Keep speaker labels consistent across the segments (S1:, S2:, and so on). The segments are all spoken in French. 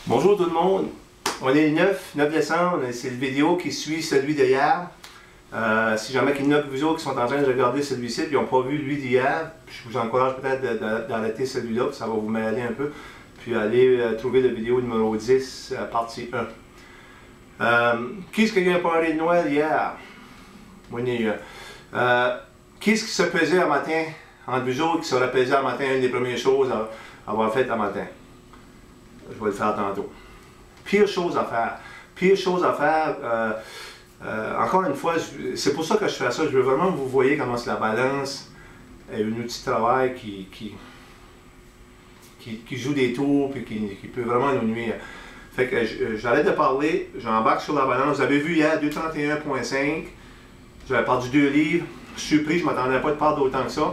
S1: Bonjour tout le monde, on est le 9 décembre, c'est une vidéo qui suit celui d'hier. Si jamais il y en a vous autres qui sont en train de regarder celui-ci et qui n'ont pas vu lui d'hier, je vous encourage peut-être d'arrêter celui-là, ça va vous mêler un peu, puis aller trouver la vidéo numéro 10, partie 1. Qu'est-ce qu'il y a parlé de Noël hier? Qu'est-ce qui se faisait un matin, entre vous autres, qui serait pesé un matin, une des premières choses à avoir faites un matin? Je vais le faire tantôt. Pire chose à faire. Pire chose à faire, encore une fois, c'est pour ça que je fais ça. Je veux vraiment que vous voyez comment la balance est un outil de travail qui joue des tours et qui peut vraiment nous nuire. Fait que j'arrête de parler, j'embarque sur la balance. Vous avez vu hier 231,5. J'avais perdu 2 livres. Surpris, je ne m'attendais pas de perdre autant que ça.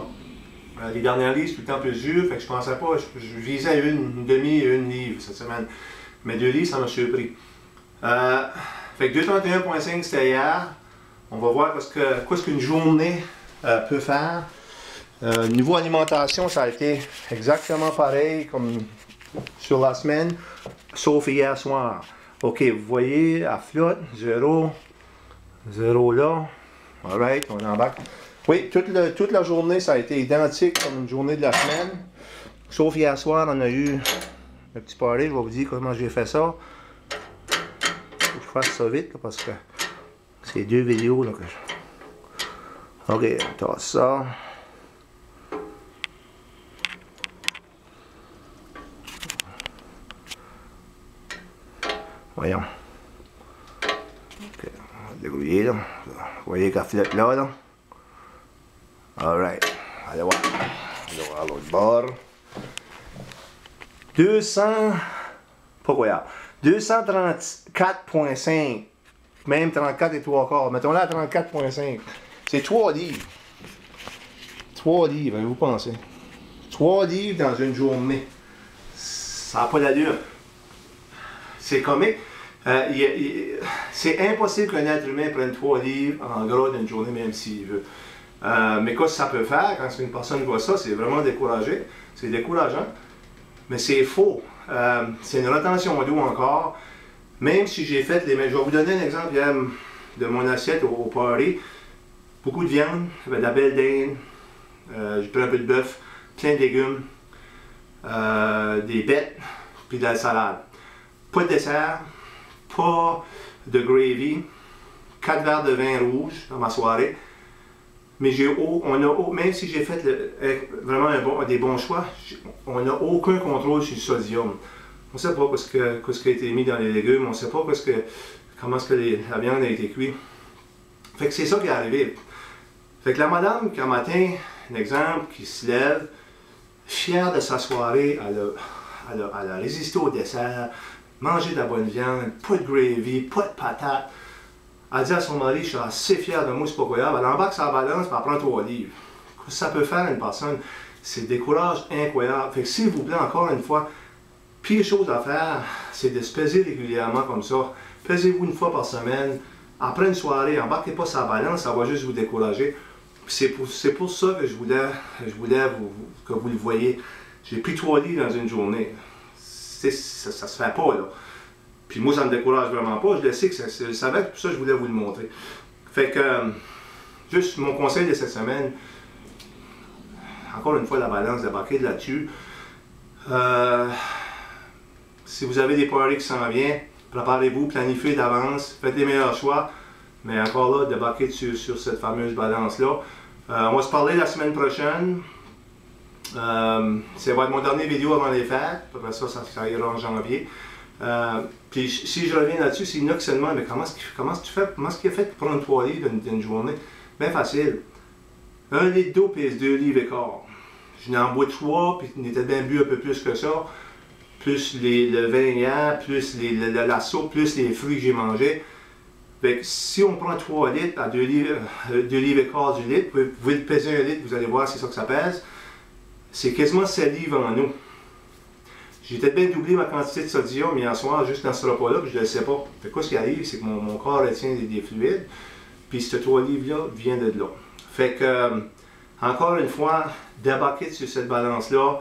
S1: Les dernières livres, c'est tout le temps plus dur, fait que je pensais pas, je visais une demi et une livre cette semaine. Mais 2 livres, ça m'a surpris. Fait que 231,5 c'était hier. On va voir qu'est-ce qu'une journée peut faire. Niveau alimentation, ça a été exactement pareil comme sur la semaine, sauf hier soir. Ok, vous voyez, elle flotte, 0 là. Alright, on embarque. Oui, toute la journée, ça a été identique comme une journée de la semaine. Sauf hier soir, on a eu un petit party. Je vais vous dire comment j'ai fait ça. Faut que je fasse ça vite, là, parce que c'est 2 vidéos là, que je... Ok, on tasse ça. Voyons. Ok, on va dégouiller là. Vous voyez qu'elle flotte là. Alright, allez voir. Allez voir à l'autre bord. 234,5. Même 34 et 3/4. Mettons-la à 34,5. C'est 3 livres. 3 livres, vous pensez? 3 livres dans une journée. Ça n'a pas d'allure. C'est comique. C'est impossible qu'un être humain prenne 3 livres en gras d'une journée, même s'il veut. Mais qu'est-ce que ça peut faire quand une personne voit ça? C'est vraiment découragé. C'est décourageant. Mais c'est faux. C'est une rétention d'eau encore. Même si j'ai fait les... Je vais vous donner un exemple de mon assiette au party. Beaucoup de viande, de la belle dinde, j'ai pris un peu de bœuf, plein de légumes, des bêtes, puis de la salade. Pas de dessert, pas de gravy, 4 verres de vin rouge dans ma soirée. Mais même si j'ai fait vraiment des bons choix, on n'a aucun contrôle sur le sodium. On ne sait pas ce qui a été mis dans les légumes, on ne sait pas comment la viande a été cuite. Fait que c'est ça qui est arrivé. Fait que la madame, qu'un matin, un exemple, qui se lève, fière de sa soirée, elle a résisté au dessert, mangé de la bonne viande, pas de gravy, pas de patates. Elle dit à son mari, je suis assez fier de moi, c'est pas croyable. Elle embarque sa balance et elle prend 3 livres. Ça peut faire une personne, c'est des courages incroyables. Fait que s'il vous plaît, encore une fois, pire chose à faire, c'est de se peser régulièrement comme ça. Pesez-vous une fois par semaine. Après une soirée, embarquez pas sa balance, ça va juste vous décourager. C'est pour ça que je voulais que vous le voyez. J'ai pris 3 livres dans une journée. Ça se fait pas, là. Puis moi, ça ne me décourage vraiment pas. Je le sais que je savais que pour ça, je voulais vous le montrer. Fait que, juste mon conseil de cette semaine, encore une fois, la balance, débarquez de là-dessus. Si vous avez des parties qui s'en viennent, préparez-vous, planifiez d'avance, faites les meilleurs choix. Mais encore là, débarquez sur cette fameuse balance-là. On va se parler la semaine prochaine. Ça va être mon dernier vidéo avant les fêtes. Après ça, ça ira en janvier. Puis si je reviens là-dessus, c'est une qui se demande, mais comment est-ce qu'il a fait pour prendre 3 livres d'une journée? Bien facile. 1 litre d'eau pèse 2 livres et quart. Je n'en bois 3, puis il était bien bu un peu plus que ça. Plus le vin hier, plus la soupe, plus les fruits que j'ai mangés. Fait que si on prend 3 litres à 2 livres et quart du litre, vous pouvez le peser 1 litre, vous allez voir c'est ça que ça pèse. C'est quasiment 7 livres en eau. J'ai peut-être bien doublé ma quantité de sodium hier soir, juste dans ce repas-là, puis je ne le sais pas. Fait que quoi, ce qui arrive, c'est que mon corps retient des fluides, puis ce 3 livres-là vient de là. Fait que, encore une fois, débarquez sur cette balance-là,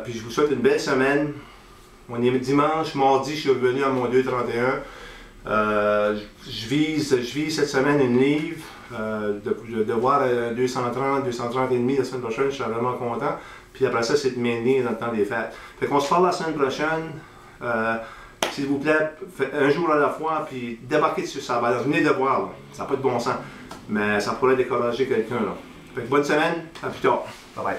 S1: puis je vous souhaite une belle semaine. On est dimanche, mardi, je suis revenu à mon 2,31. Je vise cette semaine une livre. De voir 230, 230 et demi la semaine prochaine, je suis vraiment content. Puis après ça, c'est de m'aider dans le temps des fêtes. Fait qu'on se parle la semaine prochaine. S'il vous plaît, faites un jour à la fois, puis débarquez sur sa balance. Venez de voir, là. Ça n'a pas de bon sens. Mais ça pourrait décourager quelqu'un, là. Fait que bonne semaine, à plus tard. Bye bye.